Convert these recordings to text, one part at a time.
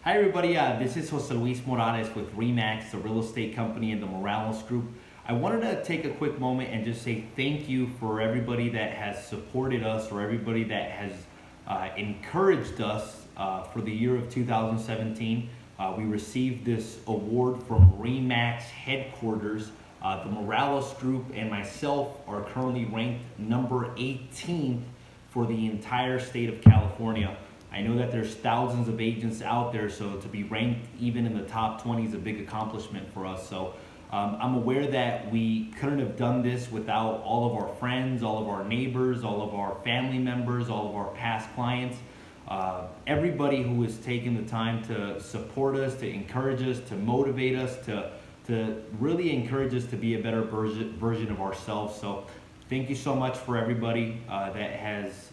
Hi everybody, this is Jose Luis Morales with RE/MAX, the real estate company in the Morales Group. I wanted to take a quick moment and just say thank you for everybody that has supported us or everybody that has encouraged us for the year of 2017. We received this award from RE/MAX headquarters. The Morales Group and myself are currently ranked number 18 for the entire state of California. I know that there's thousands of agents out there, so to be ranked even in the top 20 is a big accomplishment for us. So I'm aware that we couldn't have done this without all of our friends, all of our neighbors, all of our family members, all of our past clients. Everybody who has taken the time to support us, to encourage us, to motivate us, to really encourage us to be a better version of ourselves. So thank you so much for everybody that has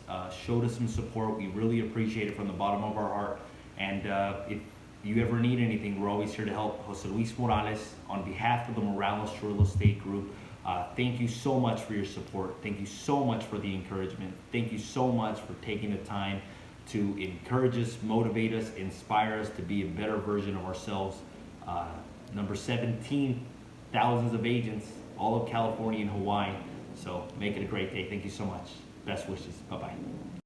showed us some support. We really appreciate it from the bottom of our heart. And if you ever need anything, we're always here to help. Jose Luis Morales on behalf of the Morales Real Estate Group. Thank you so much for your support. Thank you so much for the encouragement. Thank you so much for taking the time to encourage us, motivate us, inspire us to be a better version of ourselves. Number 17, thousands of agents, all of California and Hawaii. So make it a great day. Thank you so much. Best wishes. Bye-bye.